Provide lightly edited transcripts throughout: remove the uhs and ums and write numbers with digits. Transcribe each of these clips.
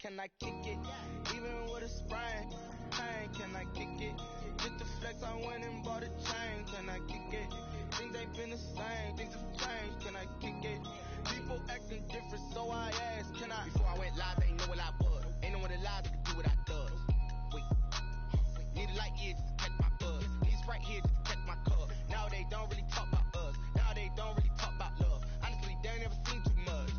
can I kick it? Even with a sprain, pain, can I kick it? Get the flex, I went and bought a chain, can I kick it? Things ain't been the same, things have changed, can I kick it? People acting different, so I asked, can I? Before I went live, they ain't know what I was. Ain't no one alive that could do what I does. Wait, need a light here just to catch my buzz. Need Sprite here just to catch my cup. Now they don't really talk about us. Now they don't really talk about love. Honestly, they ain't never seen too much.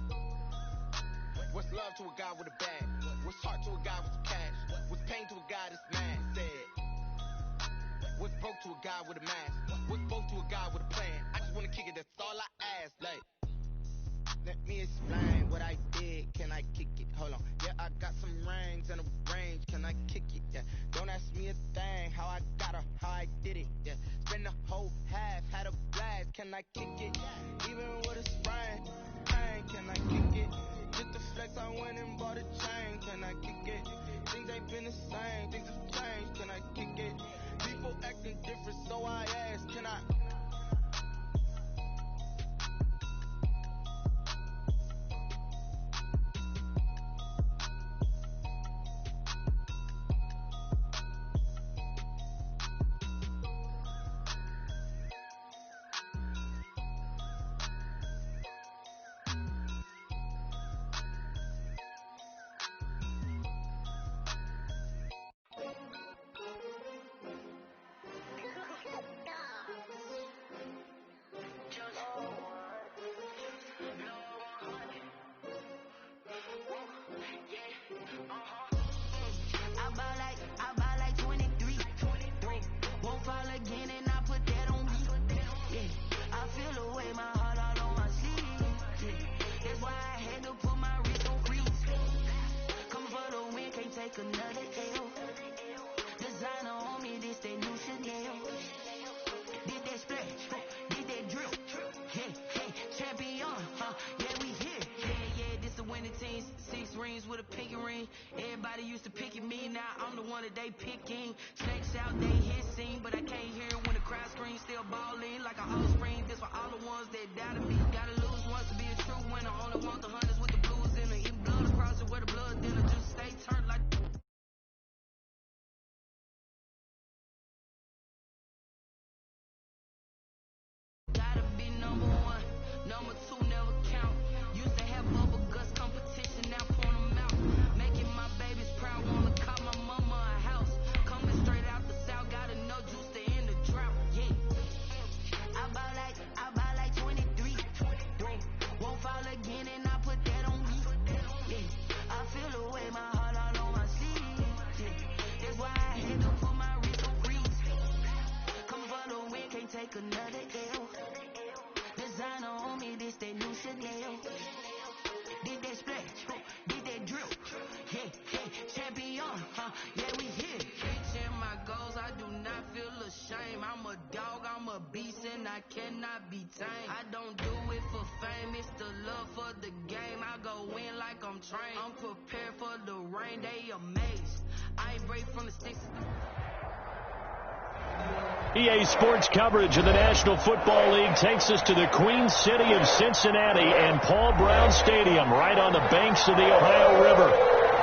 What's love to a guy with a bag? What's heart to a guy with some cash? What's pain to a guy that's mad? Said. What's broke to a guy with a mask? What's both to a guy with a plan? I just wanna kick it, that's all I ask. Like, let me explain what I did. Can I kick it? Hold on. Yeah, I got some rings and a range. Can I kick it? Yeah. Don't ask me a thing. How I got her, how I did it. Yeah. Spend the whole half, had a blast. Can I kick it? Even with a sprain, pain. Can I kick it? Get the flex, I went and bought a chain. Can I kick it? Things ain't been the same. Things have changed. Can I kick it? People acting different, so I asked, can I? I buy like 23. Won't fall again and I put that on me. Yeah. I feel the way my heart all on my sleeve. Yeah. That's why I had to put my wrist on freeze. Come for the win, can't take another L. Designer on me, this that new Chanel. Did that splash, did that drill. Hey, hey, champion, yeah, we here. Yeah, this a winning team. 6 rings with a pinky ring. Everybody used to picking me, now I'm the one that they picking. Snakes out, they hit scene, but I can't hear it when the crowd screams. Still balling like an offspring. This for all the ones that doubted me. Gotta lose once to be a true winner. Only want the hunters with the blues in it. Eat blood across it where the blood dinner. Just stay turned like. Gotta be number one. Number two never count. Used to have bubble guts competition, now point them out. Making my babies proud, wanna call my mama a house. Coming straight out the south, gotta know juice to end the drought. Yeah. I buy like 23. Won't fall again and I put that on me. Yeah. I feel the way my heart all on my sleeve. Yeah. That's why I had to put my wrist on freeze. Come for the win, can't take another L. Designer on me, this that new Chanel. Did that splash, did that drill. Hey, hey, champion, yeah, we here. Reaching my goals, I do not feel ashamed. I'm a dog, I'm a beast, and I cannot be tamed. I don't do it for fame, it's the love for the game. I go in like I'm trained. I'm prepared for the rain, they amazed. I ain't break from the sticks. EA Sports coverage of the National Football League takes us to the Queen City of Cincinnati and Paul Brown Stadium right on the banks of the Ohio River.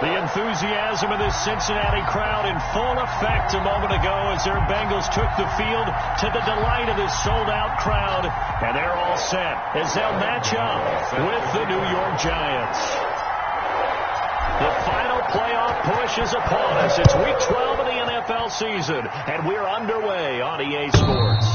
The enthusiasm of this Cincinnati crowd in full effect a moment ago as their Bengals took the field to the delight of this sold-out crowd. And they're all set as they'll match up with the New York Giants. The final playoff push is upon us. It's week 12 of the NFL season, and we're underway on EA Sports.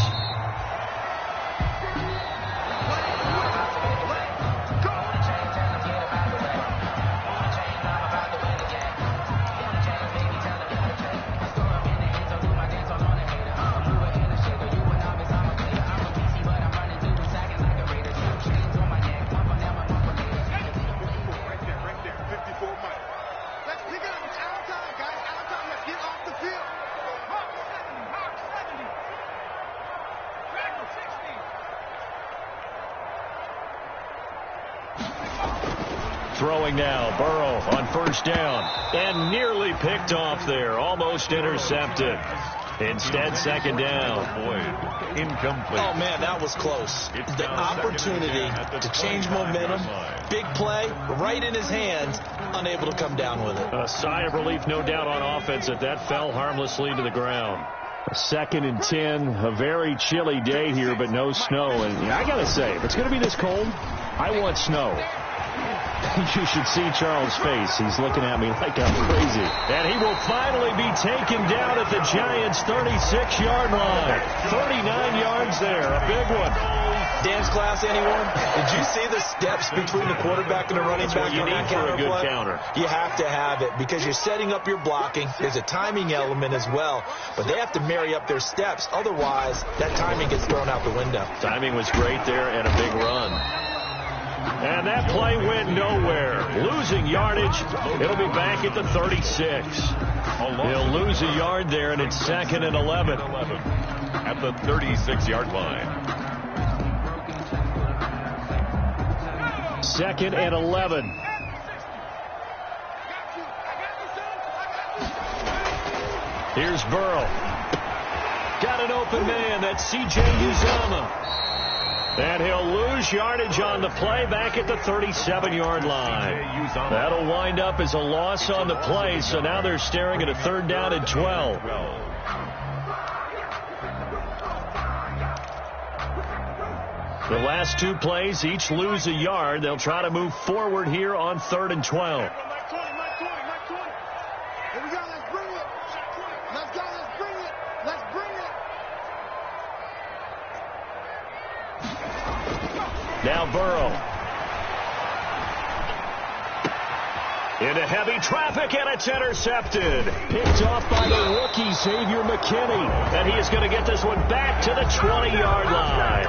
Throwing now, Burrow on first down, and nearly picked off there, almost intercepted. Instead, second down. Incomplete. Oh, man, that was close. The opportunity to change momentum, big play, right in his hands, unable to come down with it. A sigh of relief, no doubt, on offense that fell harmlessly to the ground. 2nd and 10, a very chilly day here, but no snow. And I got to say, if it's going to be this cold, I want snow. You should see Charles' face. He's looking at me like I'm crazy. And he will finally be taken down at the Giants' 36-yard line. 39 yards there, a big one. Dance class, anyone? Did you see the steps between the quarterback and the running back? You need for a good counter. You have to have it because you're setting up your blocking. There's a timing element as well, but they have to marry up their steps. Otherwise, that timing gets thrown out the window. Timing was great there and a big run. And that play went nowhere. Losing yardage. It'll be back at the 36. He'll lose a yard there, and it's 2nd and 11. At the 36-yard line. 2nd and 11. Here's Burrow. Got an open man. That's C.J. Uzomah. And he'll lose yardage on the play back at the 37-yard line. That'll wind up as a loss on the play, so now they're staring at a 3rd down and 12. The last 2 plays each lose a yard. They'll try to move forward here on 3rd and 12. Now Burrow. Into heavy traffic, and it's intercepted. Picked off by the rookie, Xavier McKinney. And he is going to get this one back to the 20-yard line.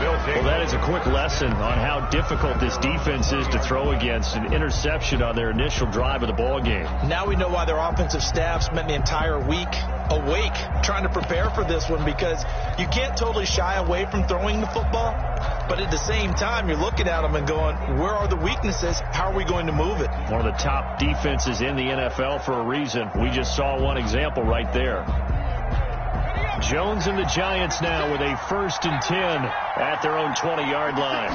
Well, that is a quick lesson on how difficult this defense is to throw against. An interception on their initial drive of the ball game. Now we know why their offensive staff spent the entire week awake trying to prepare for this one, because you can't totally shy away from throwing the football, but at the same time you're looking at them and going, where are the weaknesses? How are we going to move it? One of the top defenses in the NFL for a reason. We just saw one example right there. Jones and the Giants now with a 1st and 10 at their own 20-yard line.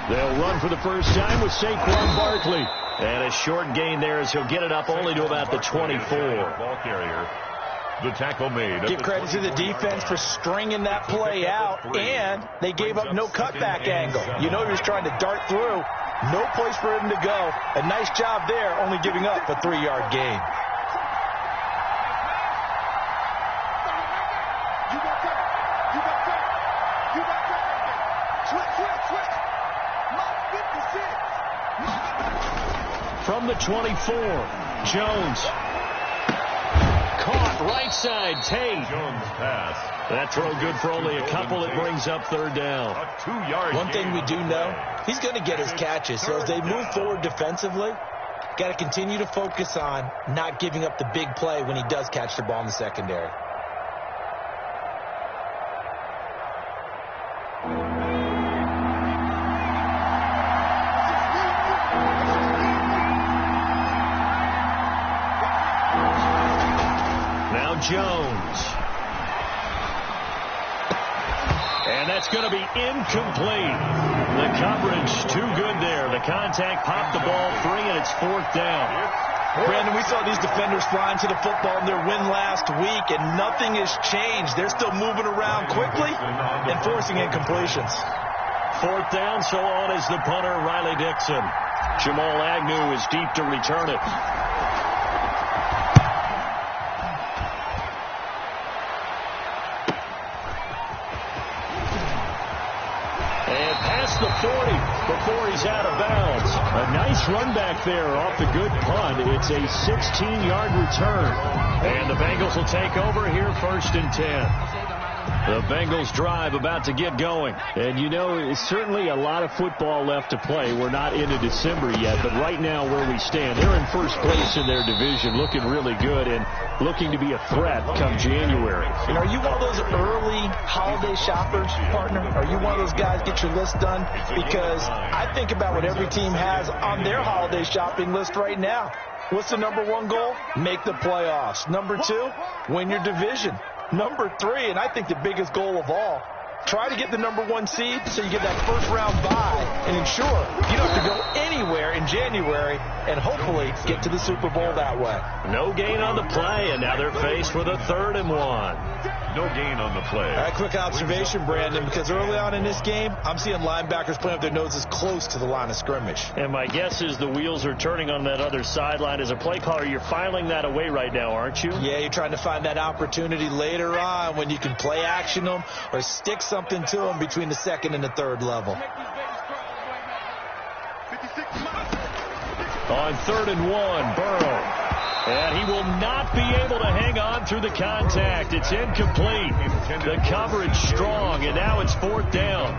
They'll run for the first time with Saquon Barkley. And a short gain there as he'll get it up only to about the 24. Ball carrier. The tackle made. Give credit to the defense for stringing that play out, and they gave up no cutback angle. You know he was trying to dart through. No place for him to go. A nice job there, only giving up a 3-yard gain. From the 24, Jones. Caught right side, Tate. Jones pass. That throw good for only a couple. It brings up 3rd down. A 2-yard One thing we do know, he's going to get his catches. So as they move forward defensively, got to continue to focus on not giving up the big play when he does catch the ball in the secondary. Jones. And that's going to be incomplete. The coverage too good there. The contact popped the ball free, and it's 4th down. Brandon, we saw these defenders flying to the football in their win last week, and nothing has changed. They're still moving around quickly and forcing incompletions. 4th down, so on is the punter, Riley Dixon. Jamal Agnew is deep to return it. The 40 before he's out of bounds. A nice run back there off the good punt. It's a 16-yard return. And the Bengals will take over here 1st and 10. The Bengals drive about to get going. And you know, it's certainly a lot of football left to play. We're not into December yet, but right now where we stand, they're in 1st place in their division, looking really good and looking to be a threat come January. And are you one of those early holiday shoppers, partner? Are you one of those guys get your list done? Because I think about what every team has on their holiday shopping list right now. What's the number one goal? Make the playoffs. Number 2, win your division. Number 3, and I think the biggest goal of all, try to get the number 1 seed so you get that first round bye and ensure you don't have to go anywhere in January and hopefully get to the Super Bowl that way. No gain on the play, and now they're faced with a 3rd and 1. No gain on the play. All right, quick observation, Brandon, because early on in this game, I'm seeing linebackers playing with their noses close to the line of scrimmage. And my guess is the wheels are turning on that other sideline. As a play caller, you're filing that away right now, aren't you? Yeah, you're trying to find that opportunity later on when you can play action them or stick something to them between the 2nd and the 3rd level. On 3rd and 1, Burrow. And he will not be able to hang on through the contact. It's incomplete. The coverage strong, and now it's 4th down.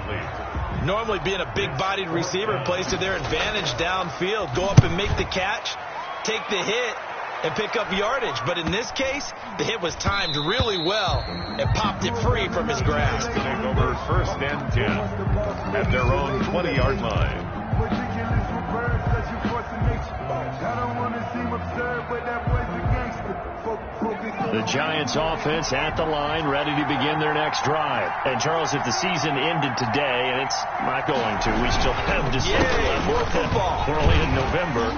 Normally being a big-bodied receiver plays to their advantage downfield. Go up and make the catch, take the hit, and pick up yardage. But in this case, the hit was timed really well and popped it free from his grasp. Take over 1st and 10 at their own 20-yard line. The Giants offense at the line, ready to begin their next drive. And Charles, if the season ended today, and it's not going to, we still have December. Yay, more football. We're only in November,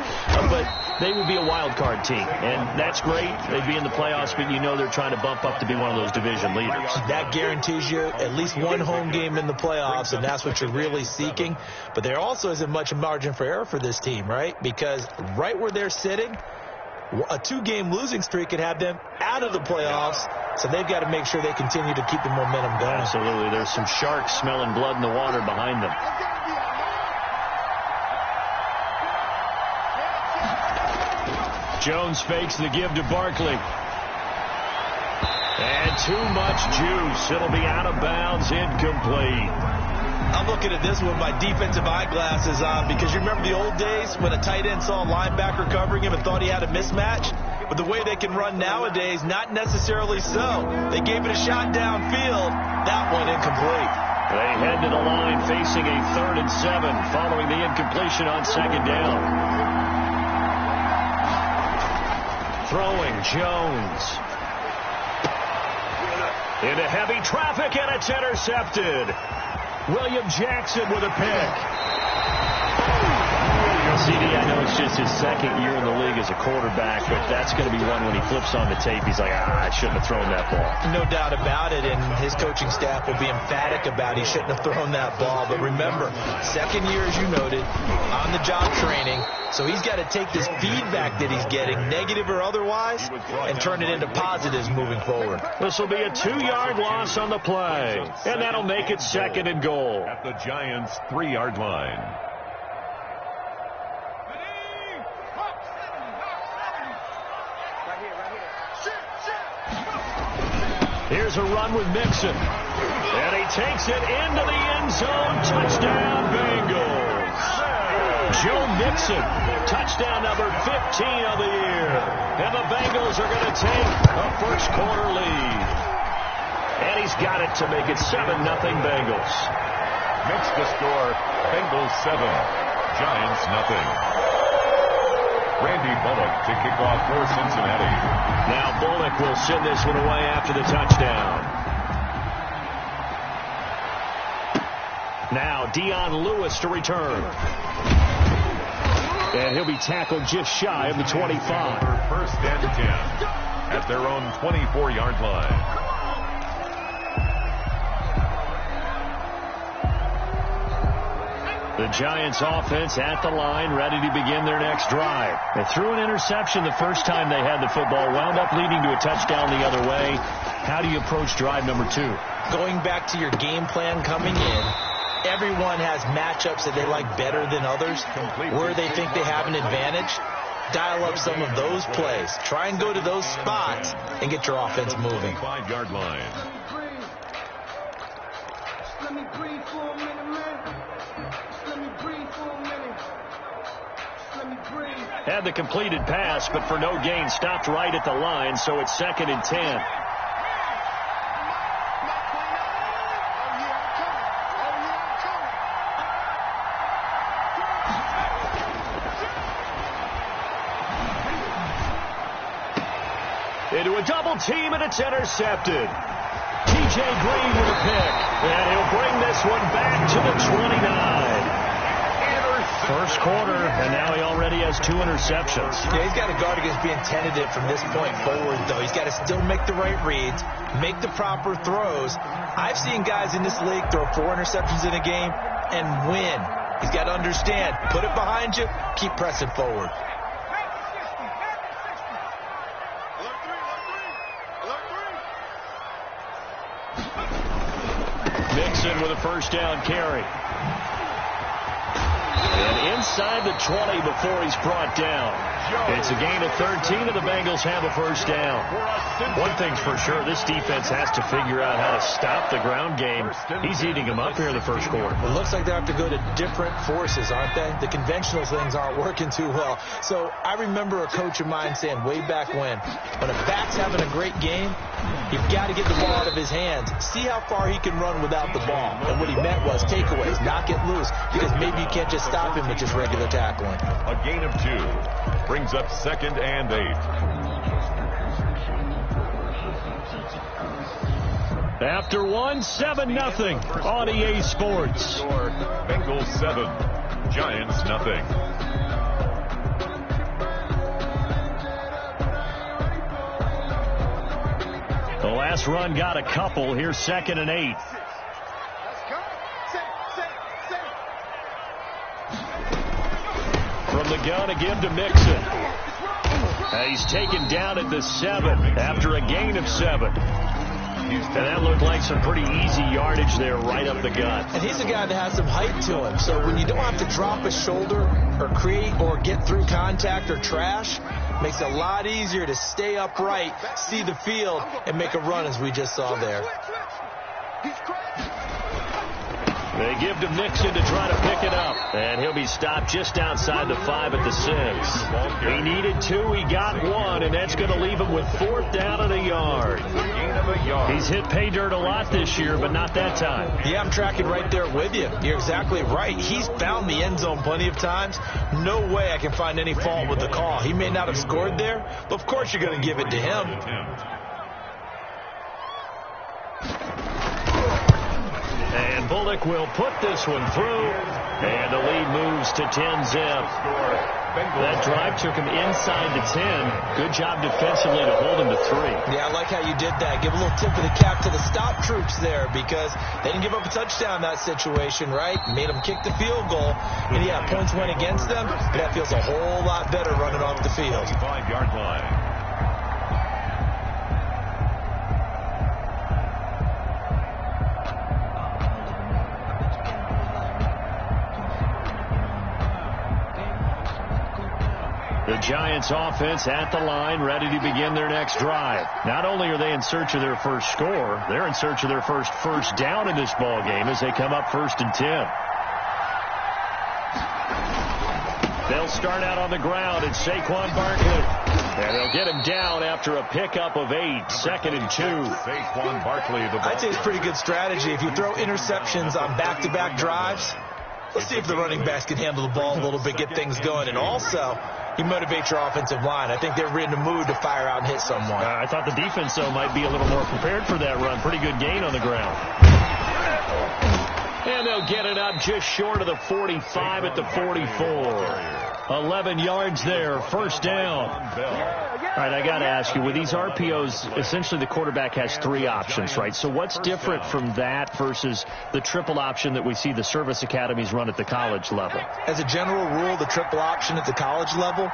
but they would be a wild card team, and that's great. They'd be in the playoffs, but you know they're trying to bump up to be one of those division leaders. That guarantees you at least one home game in the playoffs, and that's what you're really seeking. But there also isn't much margin for error for this team, right? Because right where they're sitting, a 2-game losing streak could have them out of the playoffs, so they've got to make sure they continue to keep the momentum going. Absolutely. There's some sharks smelling blood in the water behind them. Jones fakes the give to Barkley. And too much juice. It'll be out of bounds, incomplete. I'm looking at this with my defensive eyeglasses on because you remember the old days when a tight end saw a linebacker covering him and thought he had a mismatch? But the way they can run nowadays, not necessarily so. They gave it a shot downfield. That one incomplete. They head to the line facing a 3rd and 7 following the incompletion on 2nd down. Throwing Jones. Into heavy traffic, and it's intercepted. William Jackson with a pick. CD, I know it's just his 2nd year in the league as a quarterback, but that's going to be one when he flips on the tape. He's like, I shouldn't have thrown that ball. No doubt about it, and his coaching staff will be emphatic about he shouldn't have thrown that ball. But remember, 2nd year, as you noted, on-the-job training, so he's got to take this feedback that he's getting, negative or otherwise, and turn it into positives moving forward. This will be a 2-yard loss on the play, and that'll make it 2nd and goal. At the Giants' 3-yard line. Here's a run with Mixon. And he takes it into the end zone. Touchdown, Bengals. Joe Mixon, touchdown number 15 of the year. And the Bengals are going to take a first-quarter lead. And he's got it to make it 7-0 Bengals. Next to score, Bengals 7, Giants nothing. Randy Bullock to kick off for Cincinnati. Now Bullock will send this one away after the touchdown. Now Dion Lewis to return. And he'll be tackled just shy of the 25. 1st and 10 at their own 24-yard line. The Giants offense at the line, ready to begin their next drive. They threw an interception the first time they had the football, wound up leading to a touchdown the other way. How do you approach drive number 2? Going back to your game plan coming in, everyone has matchups that they like better than others, where they think they have an advantage. Dial up some of those plays. Try and go to those spots and get your offense moving. 5-yard line. Let me breathe for a minute, man. Let me breathe for a minute. Let me breathe. Had the completed pass, but for no gain, stopped right at the line, so it's 2nd and 10. into a double team, and it's intercepted. T.J. Green with a pick, and he'll bring this one back to the 29. First quarter, and now he already has 2 interceptions. Yeah, he's got to guard against being tentative from this point forward, though. He's got to still make the right reads, make the proper throws. I've seen guys in this league throw 4 interceptions in a game and win. He's got to understand, put it behind you, keep pressing forward. Mixon with a first down carry. And inside the 20 before he's brought down. It's a gain of 13, and the Bengals have a first down. One thing's for sure, this defense has to figure out how to stop the ground game. He's eating them up here in the first quarter. It looks like they have to go to different forces, aren't they? The conventional things aren't working too well. So I remember a coach of mine saying way back when a back's having a great game, you've got to get the ball out of his hands. See how far he can run without the ball. And what he meant was takeaways, knock it loose, because maybe you can't just stop him with just regular tackling. A gain of 2 brings up 2nd and 8. After 1, 7-0 on EA Sports. Bengals 7, Giants nothing. The last run got a couple. Here's 2nd and 8. From the gun again to Mixon. He's taken down at the 7 after a gain of 7. And that looked like some pretty easy yardage there right up the gut. And he's a guy that has some height to him. So when you don't have to drop a shoulder or create or get through contact or trash, makes it a lot easier to stay upright, see the field, and make a run as we just saw there. They give to Mixon to try to pick it up. And he'll be stopped just outside the 5 at the 6. He needed 2. He got 1. And that's going to leave him with 4th down and a yard. He's hit pay dirt a lot this year, but not that time. Yeah, I'm tracking right there with you. You're exactly right. He's found the end zone plenty of times. No way I can find any fault with the call. He may not have scored there, but of course you're going to give it to him. And Bullock will put this one through, and the lead moves to 10-zip. That drive took him inside the 10. Good job defensively to hold him to 3. Yeah, I like how you did that. Give a little tip of the cap to the stop troops there, because they didn't give up a touchdown in that situation, right? Made them kick the field goal. And yeah, points went against them, but that feels a whole lot better running off the field. 5-yard line. The Giants offense at the line, ready to begin their next drive. Not only are they in search of their first score, they're in search of their first down in this ball game as they come up 1st and 10. They'll start out on the ground. It's Saquon Barkley. And they'll get him down after a pickup of 8, 2nd and 2. Saquon Barkley, the ball. I'd say it's pretty good strategy. If you throw interceptions on back-to-back drives, let's see if the running backs can handle the ball a little bit, get things going. And also, you motivate your offensive line. I think they're in the mood to fire out and hit someone. I thought the defense, though, might be a little more prepared for that run. Pretty good gain on the ground. And they'll get it up just short of the 45 at the 44. 11 yards there, 1st down. All right, I got to ask you, with these RPOs, essentially the quarterback has 3 options, right? So what's different from that versus the triple option that we see the service academies run at the college level? As a general rule, the triple option at the college level,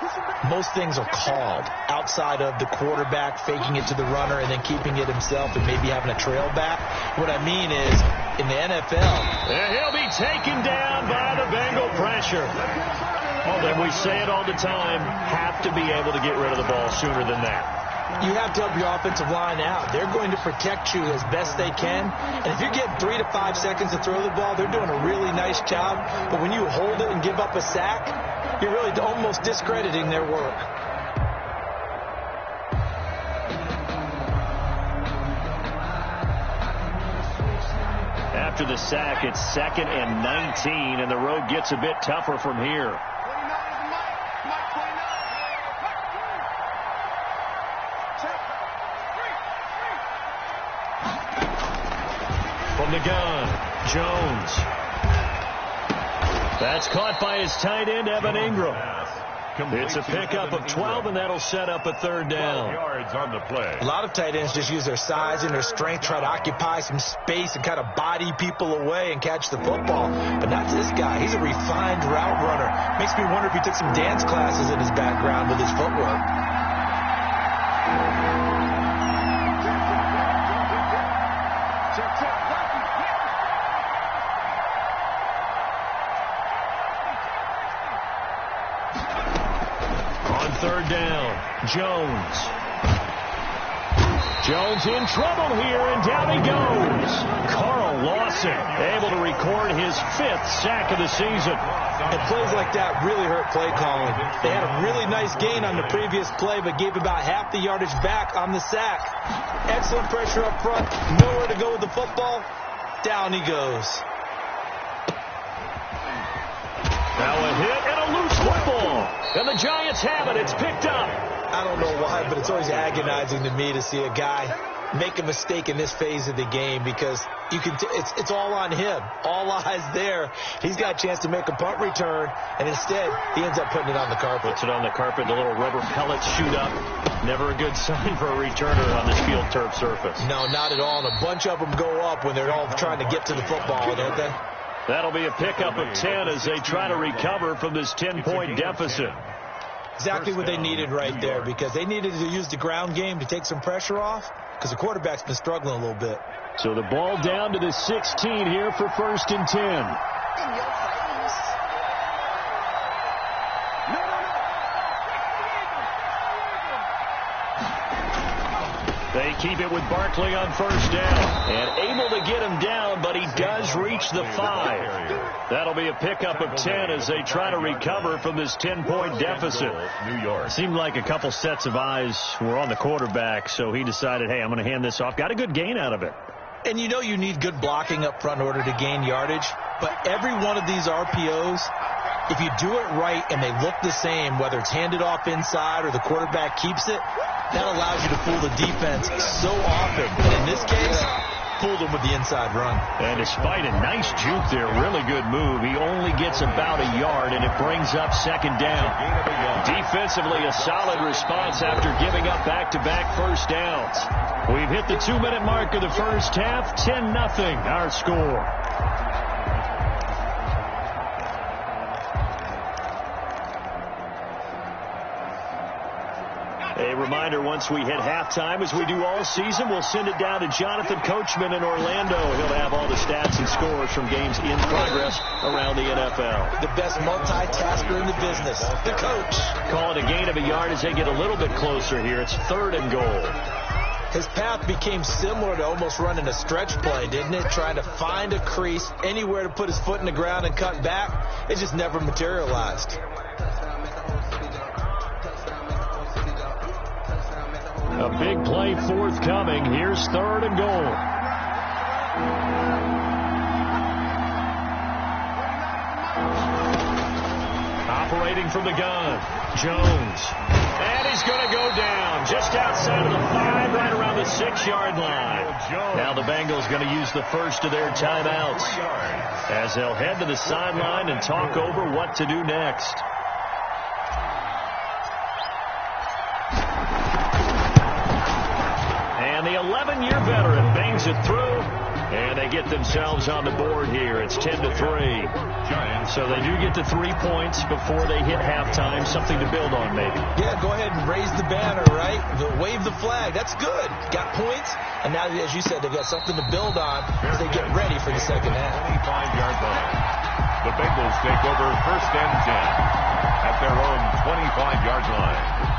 most things are called outside of the quarterback faking it to the runner and then keeping it himself and maybe having a trail back. What I mean is, in the NFL, and he'll be taken down by the Bengal pressure. And we say it all the time, have to be able to get rid of the ball sooner than that. You have to help your offensive line out. They're going to protect you as best they can. And if you're getting 3 to 5 seconds to throw the ball, they're doing a really nice job. But when you hold it and give up a sack, you're really almost discrediting their work. After the sack, it's 2nd and 19, and the road gets a bit tougher from here. 29. From the gun, Jones. That's caught by his tight end, Evan Ingram. It's a pickup of 12, and that'll set up a third down. Yards on the play. A lot of tight ends just use their size and their strength, try to occupy some space and kind of body people away and catch the football. But not this guy. He's a refined route runner. Makes me wonder if he took some dance classes in his background with his footwork. Third down, Jones. Jones in trouble here, and down he goes. Carl Lawson able to record his 5th sack of the season. And plays like that really hurt play calling. They had a really nice gain on the previous play, but gave about half the yardage back on the sack. Excellent pressure up front, nowhere to go with the football. Down he goes. Now a hit and a loose football. And the Giants have it. It's picked up. I don't know why, but it's always agonizing to me to see a guy make a mistake in this phase of the game because you can. It's all on him. All eyes there. He's got a chance to make a punt return, and instead he ends up putting it on the carpet. Puts it on the carpet. The little rubber pellets shoot up. Never a good sign for a returner on this field turf surface. No, not at all. And a bunch of them go up when they're all trying to get to the football, don't they? That'll be a pickup of 10 as they try to recover from this 10-point deficit. Exactly what they needed right there because they needed to use the ground game to take some pressure off because the quarterback's been struggling a little bit. So the ball down to the 16 here for 1st and 10. They keep it with Barkley on 1st down. And able to get him down, but he does reach the 5. That'll be a pickup of 10 as they try to recover from this 10-point deficit. New York. Seemed like a couple sets of eyes were on the quarterback, so he decided, hey, I'm going to hand this off. Got a good gain out of it. And you know you need good blocking up front in order to gain yardage. But every one of these RPOs, if you do it right and they look the same, whether it's handed off inside or the quarterback keeps it, that allows you to fool the defense so often. And in this case, fooled him with the inside run. And despite a nice juke there, really good move, he only gets about a yard, and it brings up 2nd down. Defensively, a solid response after giving up back-to-back first downs. We've hit the 2-minute mark of the first half, 10-0 our score. A reminder, once we hit halftime, as we do all season, we'll send it down to Jonathan Coachman in Orlando. He'll have all the stats and scores from games in progress around the NFL. The best multitasker in the business, the coach. Call it a gain of a yard as they get a little bit closer here. It's 3rd and goal. His path became similar to almost running a stretch play, didn't it? Trying to find a crease, anywhere to put his foot in the ground and cut back. It just never materialized. A big play forthcoming. Here's 3rd and goal. Operating from the gun, Jones. And he's going to go down just outside of the 5, right around the 6-yard line. Now the Bengals going to use the first of their timeouts as they'll head to the sideline and talk over what to do next. And the 11-year veteran bangs it through, and they get themselves on the board here. It's 10-3. So they do get to 3 points before they hit halftime. Something to build on, maybe. Yeah, go ahead and raise the banner, right? Wave the flag. That's good. Got points, and now, as you said, they've got something to build on as they get ready for the second half. 25-yard line. The Bengals take over 1st and 10 at their own 25-yard line.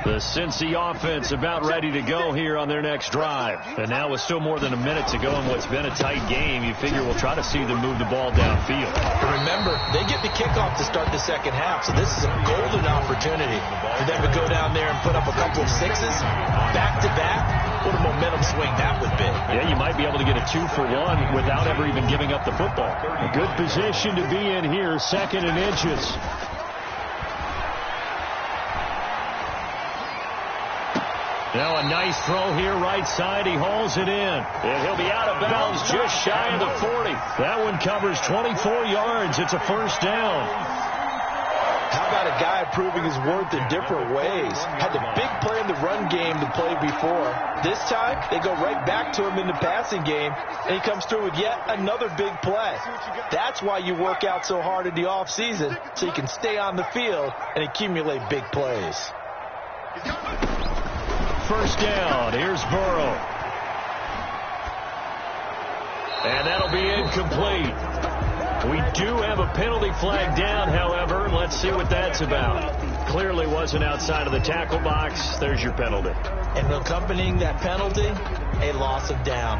The Cincy offense about ready to go here on their next drive. And now with still more than a minute to go in what's been a tight game, you figure we'll try to see them move the ball downfield. Remember, they get the kickoff to start the second half, so this is a golden opportunity for them to go down there and put up a couple of 6s back-to-back. What a momentum swing that would be. Yeah, you might be able to get a 2-for-1 without ever even giving up the football. A good position to be in here, 2nd and inches. Now a nice throw here right side. He hauls it in. And he'll be out of bounds just shy of the 40. That one covers 24 yards. It's a first down. How about a guy proving his worth in different ways? Had the big play in the run game to play before. This time, they go right back to him in the passing game, and he comes through with yet another big play. That's why you work out so hard in the offseason, so you can stay on the field and accumulate big plays. First down. Here's Burrow. And that'll be incomplete. We do have a penalty flag down, however. Let's see what that's about. Clearly wasn't outside of the tackle box. There's your penalty. And accompanying that penalty, a loss of down.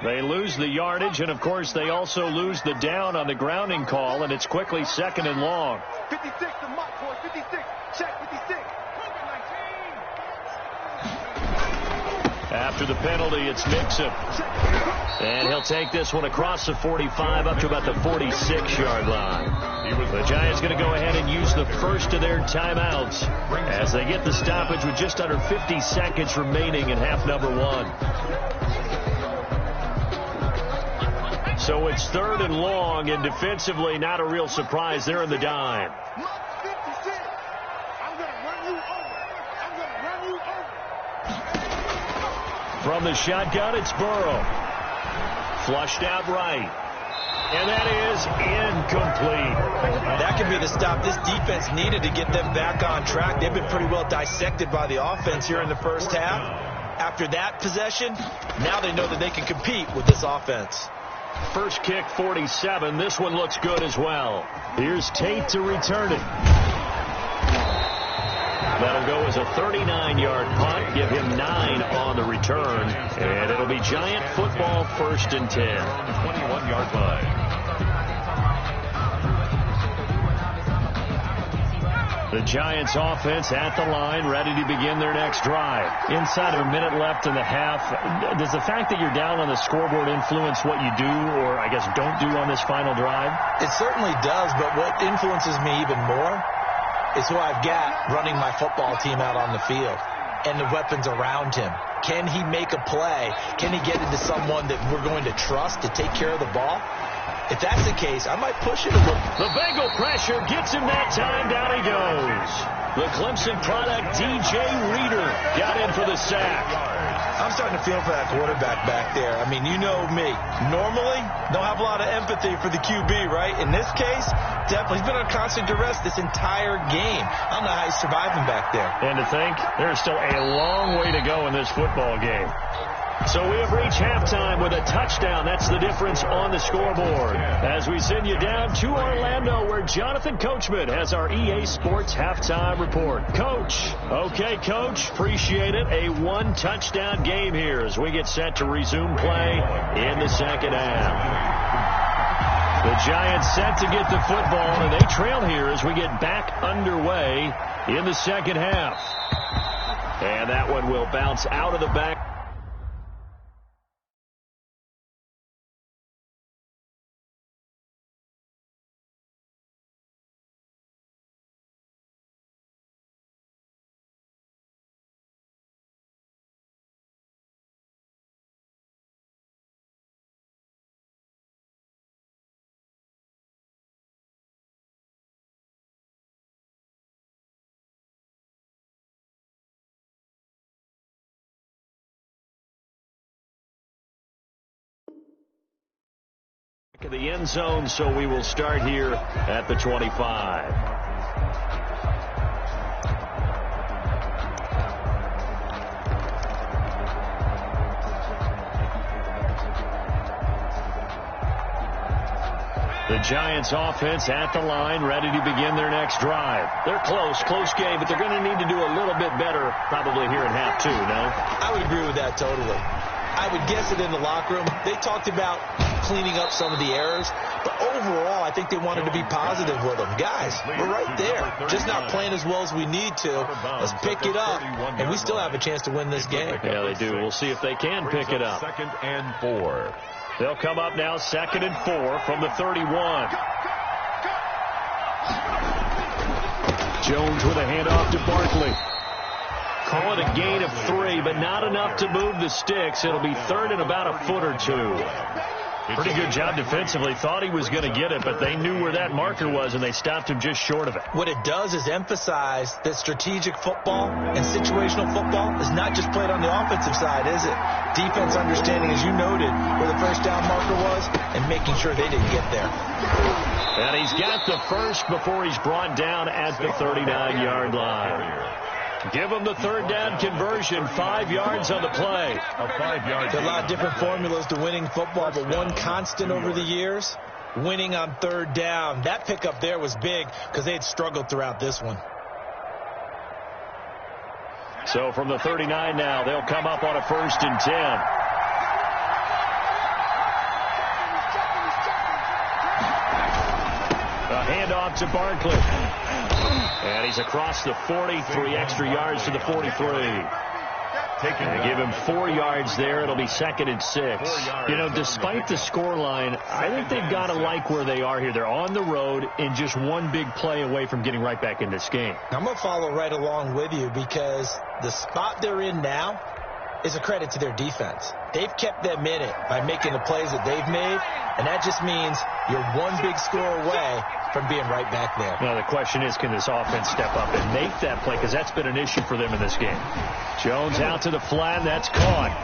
They lose the yardage, and, of course, they also lose the down on the grounding call, and it's quickly second and long. 56, the mark, boy, 56. Check 56. After the penalty, it's Mixon. And he'll take this one across the 45 up to about the 46-yard line. The Giants going to go ahead and use the first of their timeouts as they get the stoppage with just under 50 seconds remaining in half number one. So it's third and long, and defensively, not a real surprise. They're in the dime. From the shotgun, it's Burrow. Flushed out right. And that is incomplete. That could be the stop this defense needed to get them back on track. They've been pretty well dissected by the offense here in the first half. After that possession, now they know that they can compete with this offense. First kick, 47. This one looks good as well. Here's Tate to return it. That'll go as a 39-yard punt. Give him 9 on the return. And it'll be Giant football, 1st and 10. 21-yard line. The Giants offense at the line, ready to begin their next drive. Inside of a minute left in the half, does the fact that you're down on the scoreboard influence what you do, or I guess don't do on this final drive? It certainly does, but what influences me even more is who I've got running my football team out on the field and the weapons around him. Can he make a play? Can he get into someone that we're going to trust to take care of the ball? If that's the case, I might push it a little. The Bengal pressure gets him that time. Down he goes. The Clemson product, DJ Reader, got in for the sack. I'm starting to feel for that quarterback back there. I mean, you know me. Normally, don't have a lot of empathy for the QB, right? In this case, definitely. He's been on constant duress this entire game. I don't know how he's surviving back there. And to think, there's still a long way to go in this football game. So we have reached halftime with a touchdown. That's the difference on the scoreboard. As we send you down to Orlando, where Jonathan Coachman has our EA Sports halftime report. Coach. Okay, Coach. Appreciate it. A one-touchdown game here as we get set to resume play in the second half. The Giants set to get the football, and they trail here as we get back underway in the second half. And that one will bounce out of the back. Of the end zone, so we will start here at the 25. The Giants offense at the line, ready to begin their next drive. They're close game, but they're going to need to do a little bit better probably here in half two, no? I would agree with that totally. I would guess it in the locker room. They talked about cleaning up some of the errors, but overall, I think they wanted to be positive with them. Guys, we're right there. Just not playing as well as we need to. Let's pick it up, and we still have a chance to win this game. Yeah, they do. We'll see if they can pick it up. 2nd and 4. They'll come up now 2nd and 4 from the 31. Jones with a handoff to Barkley. Call it a gain of 3, but not enough to move the sticks. It'll be 3rd and about a foot or 2. Pretty good job defensively. Thought he was going to get it, but they knew where that marker was, and they stopped him just short of it. What it does is emphasize that strategic football and situational football is not just played on the offensive side, is it? Defense understanding, as you noted, where the first down marker was and making sure they didn't get there. And he's got the first before he's brought down at the 39-yard line. Give him the 3rd down conversion, 5 yards on the play. A 5-yard. There are a lot of different formulas to winning football, but one constant over the years, winning on 3rd down. That pickup there was big because they had struggled throughout this one. So from the 39 now, they'll come up on a 1st and 10. A handoff to Barkley. And he's across the 40, 3 extra yards to the 43. They give him 4 yards there. It'll be 2nd and 6. You know, despite the scoreline, I think they've got to like where they are here. They're on the road and just one big play away from getting right back in this game. I'm going to follow right along with you because the spot they're in now is a credit to their defense. They've kept them in it by making the plays that they've made, and that just means you're one big score away from being right back there. Now, the question is, can this offense step up and make that play? Because that's been an issue for them in this game. Jones out to the flat. That's caught.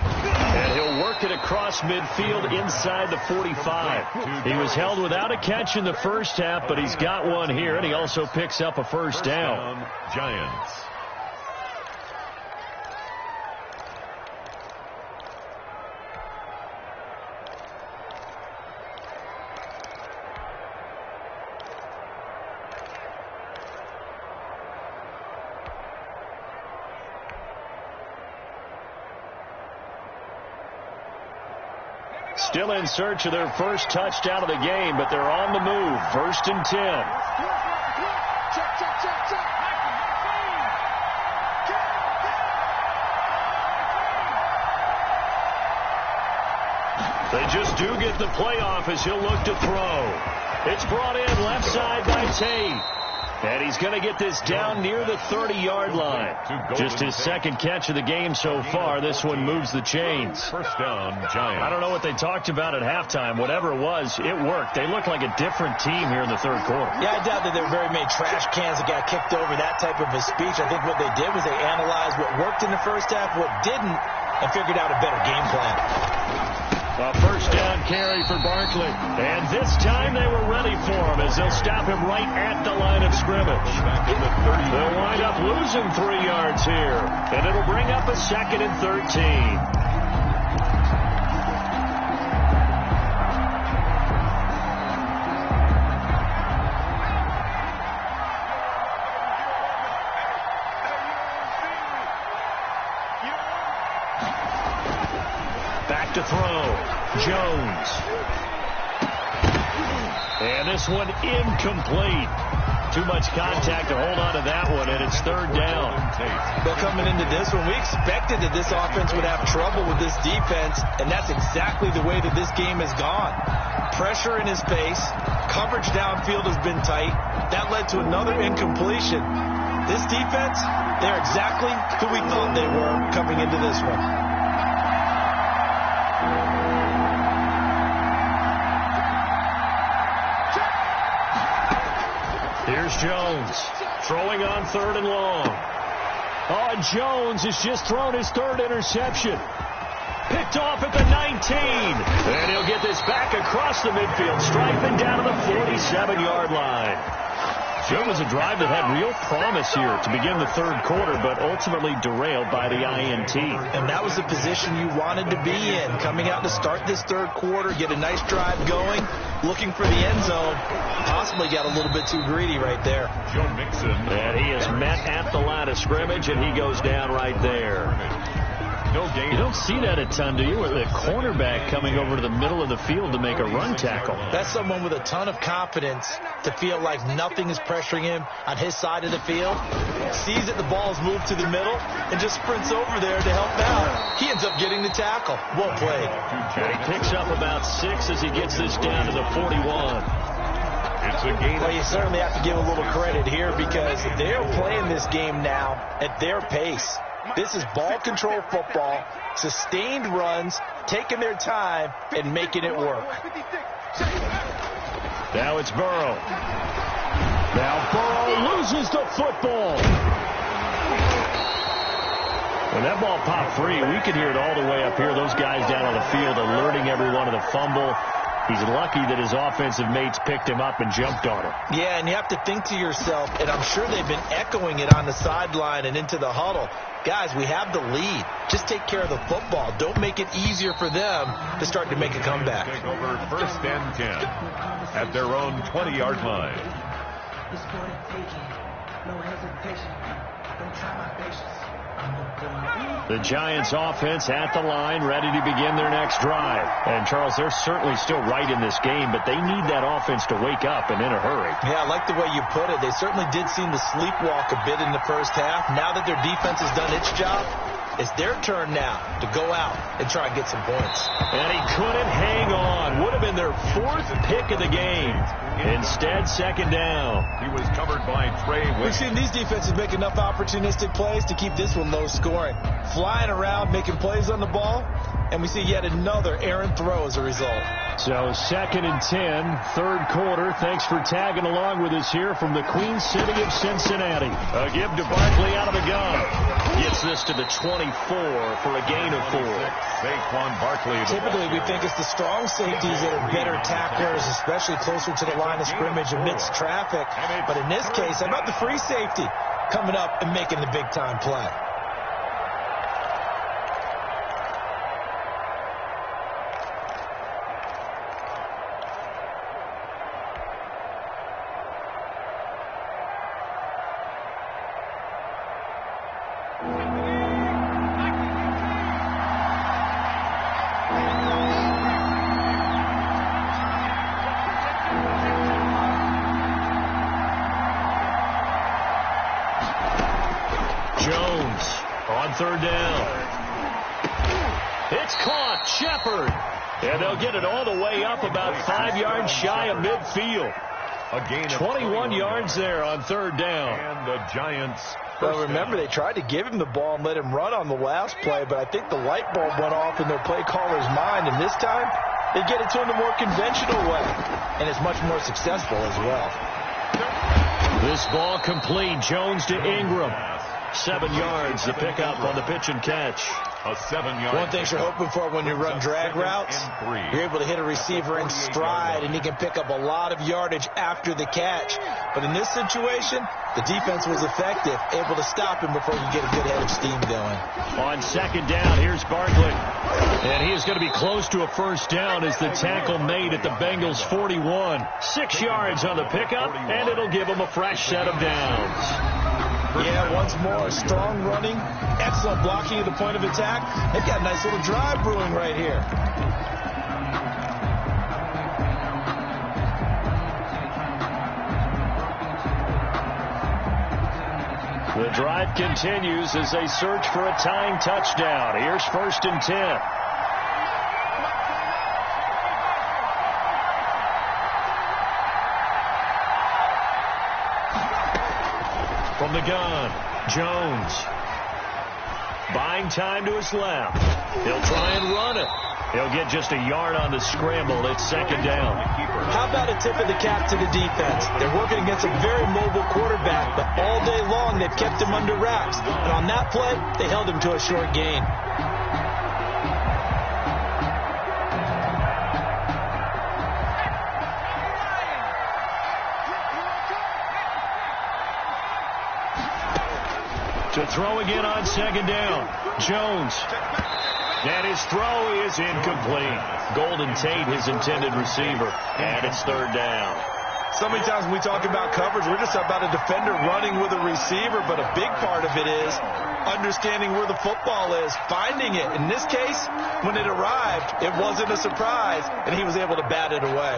And he'll work it across midfield inside the 45. He was held without a catch in the first half, but he's got one here, and he also picks up a first down. Giants. Still in search of their first touchdown of the game, but they're on the move. 1st and 10. They just do get the playoff as he'll look to throw. It's brought in left side by Tate. And he's going to get this down near the 30-yard line. Just his 2nd catch of the game so far. This one moves the chains. 1st down, Giants. I don't know what they talked about at halftime. Whatever it was, it worked. They look like a different team here in the 3rd quarter. Yeah, I doubt that there were very many trash cans that got kicked over, that type of a speech. I think what they did was they analyzed what worked in the first half, what didn't, and figured out a better game plan. A 1st down carry for Barkley. And this time they were ready for him as they'll stop him right at the line of scrimmage. They'll wind up losing 3 yards here. And it'll bring up a 2nd and 13. Back to throw. Jones. And this one incomplete. Too much contact to hold on to that one, and it's 3rd down. Well, coming into this one, we expected that this offense would have trouble with this defense, and that's exactly the way that this game has gone. Pressure in his face. Coverage downfield has been tight. That led to another incompletion. This defense, they're exactly who we thought they were coming into this one. Here's Jones throwing on 3rd and long. Oh, and Jones has just thrown his 3rd interception. Picked off at the 19. And he'll get this back across the midfield, striping down to the 47-yard line. It was a drive that had real promise here to begin the 3rd quarter, but ultimately derailed by the INT. And that was the position you wanted to be in, coming out to start this 3rd quarter, get a nice drive going, looking for the end zone. Possibly got a little bit too greedy right there. Joe Mixon. And he is met at the line of scrimmage, and he goes down right there. No gain. You don't see that a ton, do you? With a cornerback coming over to the middle of the field to make a run tackle. That's someone with a ton of confidence to feel like nothing is pressuring him on his side of the field. Sees that the ball is moved to the middle and just sprints over there to help out. He ends up getting the tackle. Well played. He picks up about 6 as he gets this down to the 41. It's a gain. Well, you certainly have to give a little credit here because they're playing this game now at their pace. This is ball control football, sustained runs, taking their time, and making it work. Now it's Burrow. Now Burrow loses the football. When that ball popped free, we could hear it all the way up here. Those guys down on the field alerting everyone of the fumble. He's lucky that his offensive mates picked him up and jumped on him. Yeah, and you have to think to yourself, and I'm sure they've been echoing it on the sideline and into the huddle. Guys, we have the lead. Just take care of the football. Don't make it easier for them to start to make a comeback. Take over 1st and 10 at their own 20-yard line. The Giants offense at the line, ready to begin their next drive. And, Charles, they're certainly still right in this game, but they need that offense to wake up and in a hurry. Yeah, I like the way you put it. They certainly did seem to sleepwalk a bit in the first half. Now that their defense has done its job, it's their turn now to go out and try and get some points. And he couldn't hang on. Would have been their 4th pick of the game. Instead, 2nd down. He was covered by Trey White. We've seen these defenses make enough opportunistic plays to keep this one low scoring. Flying around, making plays on the ball, and we see yet another errant throw as a result. So 2nd and 10, 3rd quarter. Thanks for tagging along with us here from the Queen City of Cincinnati. A give to Barkley out of the gun. Gets this to the 24 for a gain of 4. Saquon Barkley. Typically, we think it's the strong safeties that are better tacklers, especially closer to the line of scrimmage amidst traffic. But in this case, how about the free safety coming up and making the big-time play? Jones on 3rd down. It's caught. Shepard. And they'll get it all the way up about 5 yards shy of midfield. A gain of 21 yards there on 3rd down. And the Giants. Well, remember, they tried to give him the ball and let him run on the last play, but I think the light bulb went off in their play caller's mind, and this time they get it to him the more conventional way, and it's much more successful as well. This ball complete. Jones to Ingram. 7 yards to pick up on the pitch and catch. A 7-yard. One thing you're hoping for when you run drag routes, you're able to hit a receiver in stride, and he can pick up a lot of yardage after the catch. But in this situation, the defense was effective, able to stop him before you get a good head of steam going. On 2nd down, here's Barkley. And he is going to be close to a 1st down as the tackle made at the Bengals 41. 6 yards on the pickup, and it'll give him a fresh set of downs. Yeah, once more, strong running, excellent blocking at the point of attack. They've got a nice little drive brewing right here. The drive continues as they search for a tying touchdown. Here's 1st and 10. From the gun, Jones. Buying time to his left. He'll try and run it. He'll get just a yard on the scramble. It's 2nd down. How about a tip of the cap to the defense? They're working against a very mobile quarterback, but all day long they've kept him under wraps. And on that play, they held him to a short gain. To throw again on 2nd down. Jones. And his throw is incomplete. Golden Tate, his intended receiver. And it's 3rd down. So many times when we talk about coverage, we're just about a defender running with a receiver, but a big part of it is understanding where the football is, finding it. In this case, when it arrived, it wasn't a surprise, and he was able to bat it away.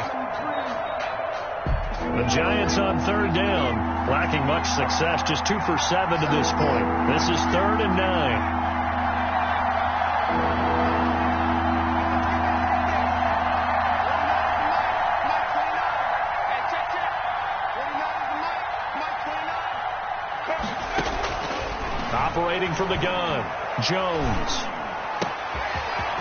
The Giants on third down, lacking much success, just 2 for 7 to this point. This is 3rd and 9. Operating from the gun, Jones.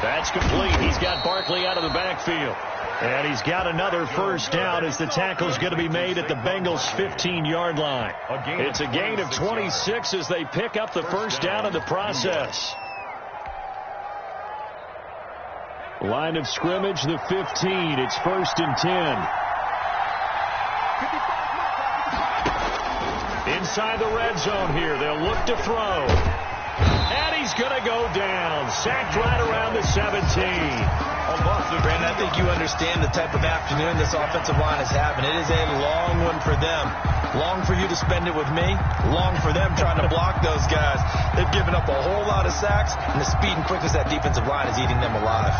That's complete. He's got Barkley out of the backfield. And he's got another first down as the tackle's going to be made at the Bengals' 15-yard line. It's a gain of 26 as they pick up the first down in the process. Line of scrimmage, the 15. It's 1st and 10. Inside the red zone here. They'll look to throw. And he's going to go down. Sacked right around the 17. Brandon, I think you understand the type of afternoon this offensive line is having. It is a long one for them. Long for you to spend it with me. Long for them trying to block those guys. They've given up a whole lot of sacks, and the speed and quickness of that defensive line is eating them alive.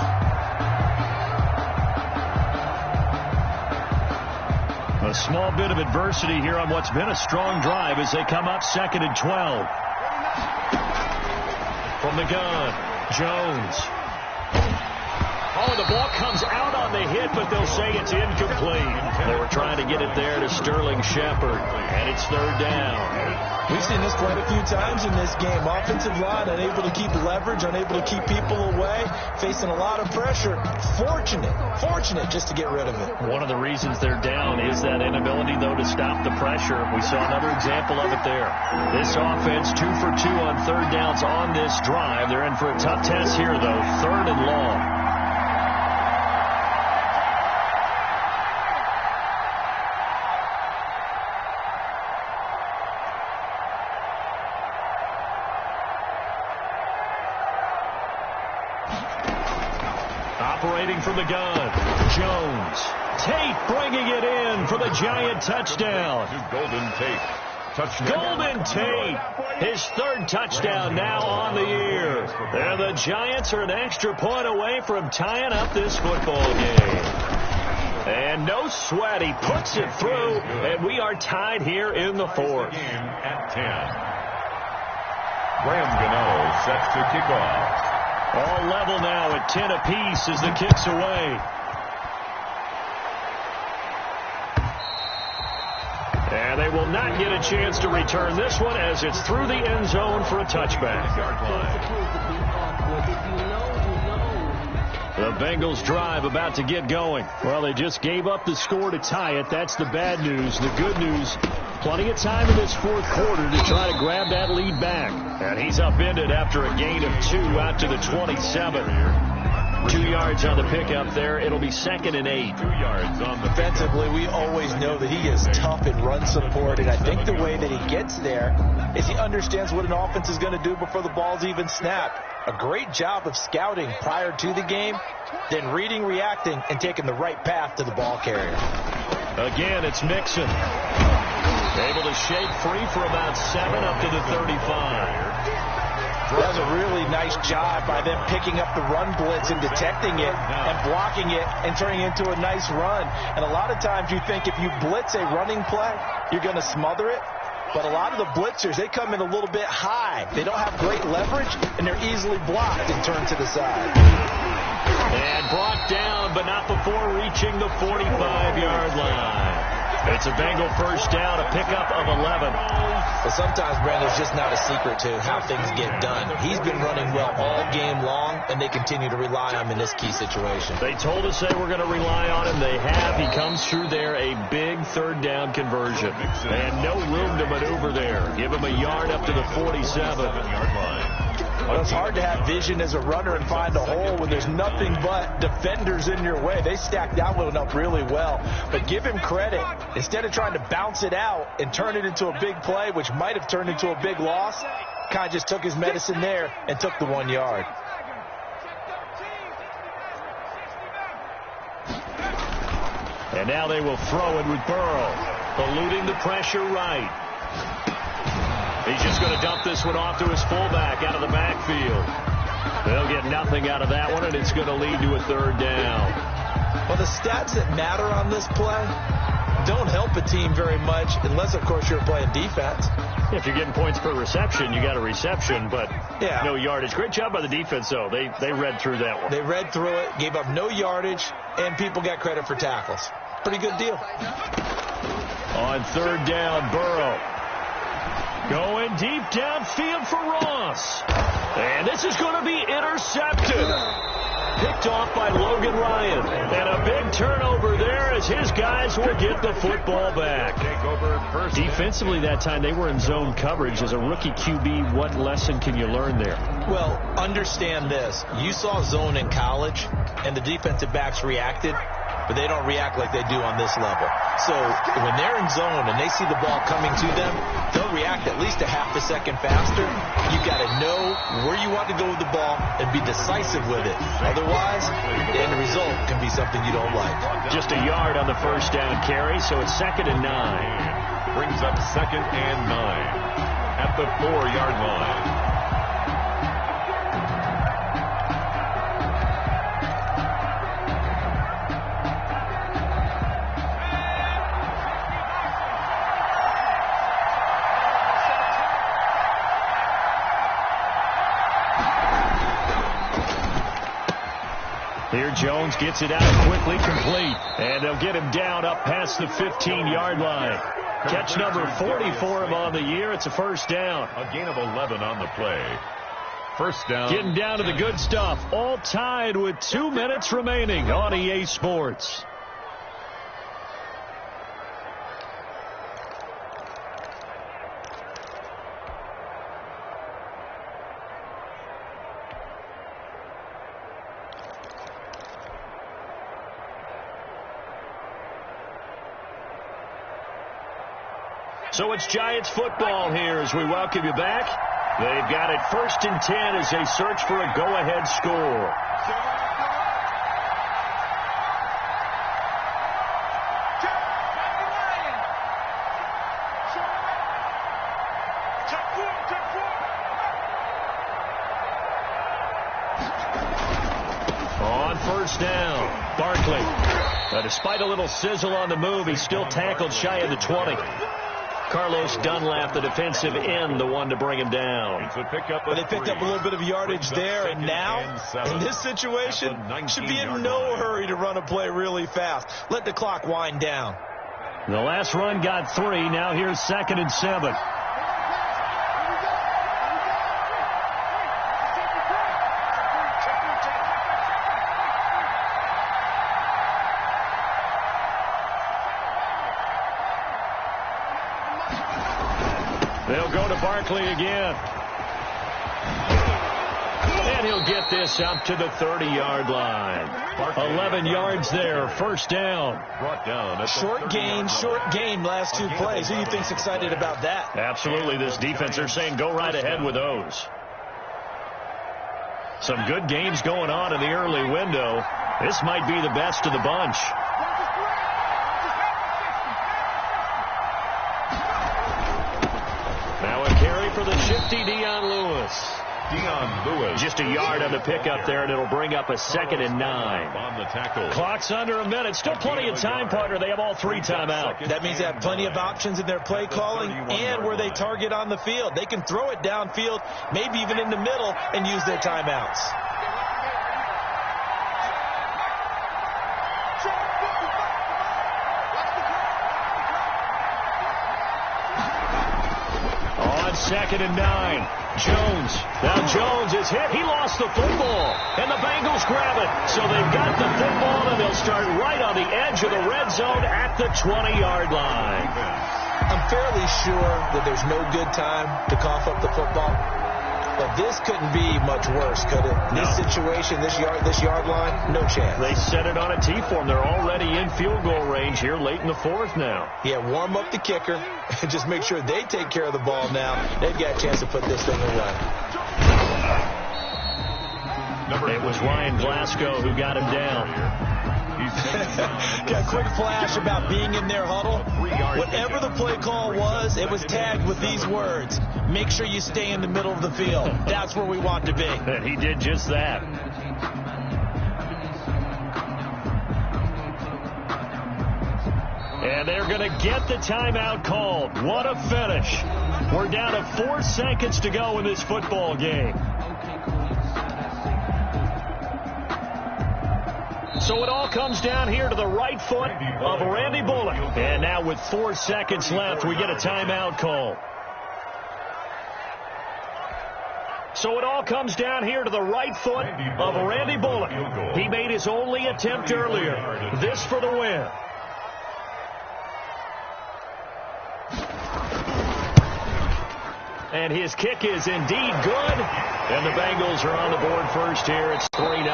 A small bit of adversity here on what's been a strong drive as they come up 2nd and 12. From the gun, Jones. Oh, the ball comes out on the hit, but they'll say it's incomplete. They were trying to get it there to Sterling Shepard, and it's 3rd down. We've seen this quite a few times in this game. Offensive line unable to keep leverage, unable to keep people away, facing a lot of pressure. Fortunate just to get rid of it. One of the reasons they're down is that inability, though, to stop the pressure. We saw another example of it there. This offense 2 for 2 on 3rd downs on this drive. They're in for a tough test here, though. 3rd and long. Operating from the gun, Jones. Tate bringing it in for the Giant touchdown. Golden Tate. Touchdown. Golden Tate, his 3rd touchdown now on the year. And the Giants are an extra point away from tying up this football game. And no sweat, he puts it through, and we are tied here in the 4th. At 10. Graham Gano sets to kick off. All level now at 10 apiece as the kick's away. And they will not get a chance to return this one as it's through the end zone for a touchback. The Bengals drive about to get going. Well, they just gave up the score to tie it. That's the bad news. The good news, plenty of time in this 4th quarter to try to grab that lead back. And he's upended after a gain of 2 out to the 27. 2 yards on the pickup there. It'll be 2nd and 8. 2 yards on the defensively. We always know that he is tough in run support, and I think the way that he gets there is he understands what an offense is going to do before the ball's even snapped. A great job of scouting prior to the game, then reading, reacting, and taking the right path to the ball carrier. Again, it's Mixon. Able to shake free for about 7 up to the 35. That was a really nice job by them picking up the run blitz and detecting it and blocking it and turning it into a nice run. And a lot of times you think if you blitz a running play, you're going to smother it. But a lot of the blitzers, they come in a little bit high. They don't have great leverage, and they're easily blocked and turned to the side. And brought down, but not before reaching the 45-yard line. It's a Bengal first down, a pickup of 11. But sometimes, Brandon, there's just not a secret to how things get done. He's been running well all game long, and they continue to rely on him in this key situation. They told us they were going to rely on him. They have. He comes through there, a big 3rd down conversion. And no room to maneuver there. Give him a yard up to the 47-yard line. Well, it's hard to have vision as a runner and find a hole when there's nothing but defenders in your way. They stacked that one up really well. But give him credit. Instead of trying to bounce it out and turn it into a big play, which might have turned into a big loss, kind of just took his medicine there and took the 1 yard. And now they will throw it with Burrow, eluding the pressure right. He's just going to dump this one off to his fullback out of the backfield. They'll get nothing out of that one, and it's going to lead to a third down. Well, the stats that matter on this play don't help a team very much unless, of course, you're playing defense. If you're getting points per reception, you got a reception, but no yardage. Great job by the defense, though. They read through that one. They read through it, gave up no yardage, and people got credit for tackles. Pretty good deal. On third down, Burrow. Going deep downfield for Ross. And this is going to be intercepted. Picked off by Logan Ryan. And a big turnover there as his guys will get the football back. Defensively that time, they were in zone coverage. As a rookie QB, what lesson can you learn there? Well, understand this. You saw zone in college, and the defensive backs reacted, but they don't react like they do on this level. So when they're in zone and they see the ball coming to them, they'll react at least a half a second faster. You've got to know where you want to go with the ball and be decisive with it. Otherwise, the end result can be something you don't like. Just a yard on the first down carry, so it's 2nd and 9. Brings up 2nd and 9 at the 4-yard line. Here Jones gets it out quickly, complete. And they'll get him down up past the 15-yard line. Catch number 40 for him on the year. It's a first down. A gain of 11 on the play. First down. Getting down to the good stuff. All tied with 2 minutes remaining on EA Sports. So it's Giants football here as we welcome you back. They've got it 1st and 10 as they search for a go-ahead score. On first down, Barkley. Despite a little sizzle on the move, he's still tackled shy of the 20. Carlos Dunlap, the defensive end, the one to bring him down. They picked up a little bit of yardage there, and now, in this situation, should be in no hurry to run a play really fast. Let the clock wind down. The last run got 3. Now here's 2nd and 7. They'll go to Barkley again. And he'll get this out to the 30-yard line. 11 yards there, first down. Brought down. Short gain, last 2 plays. Who do you think's excited about that? Absolutely, this defense are saying go right ahead with those. Some good games going on in the early window. This might be the best of the bunch. Now a carry for the shifty Dion Lewis. Just a yard on the pickup there, and it'll bring up a 2nd and 9. On the tackle. Clock's under a minute. Still plenty of time, partner. They have all 3 timeouts. That means they have plenty of options in their play calling and where they target on the field. They can throw it downfield, maybe even in the middle, and use their timeouts. On 2nd and 9. Jones. Now Jones is hit. He lost the football. And the Bengals grab it. So they've got the football, and they'll start right on the edge of the red zone at the 20-yard line. I'm fairly sure that there's no good time to cough up the football. But this couldn't be much worse, could it? No. This situation, this yard line, no chance. They set it on a T form. They're already in field goal range here late in the 4th now. Yeah, warm up the kicker and just make sure they take care of the ball now. They've got a chance to put this thing away. It was Ryan Glasgow who got him down. Got a quick flash about being in their huddle. Whatever the play call was, it was tagged with these words: make sure you stay in the middle of the field. That's where we want to be. And he did just that. And they're going to get the timeout called. What a finish. We're down to 4 seconds to go in this football game. So it all comes down here to the right foot of Randy Bullock. And now with 4 seconds left, we get a timeout call. So it all comes down here to the right foot of Randy Bullock. He made his only attempt earlier. This for the win. And his kick is indeed good. And the Bengals are on the board first here. It's 3-0.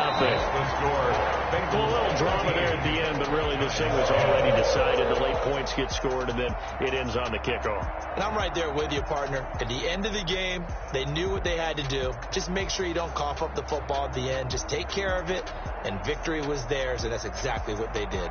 A little drama there at the end, but really this thing was already decided. The late points get scored, and then it ends on the kickoff. And I'm right there with you, partner. At the end of the game, they knew what they had to do. Just make sure you don't cough up the football at the end. Just take care of it, and victory was theirs, and that's exactly what they did.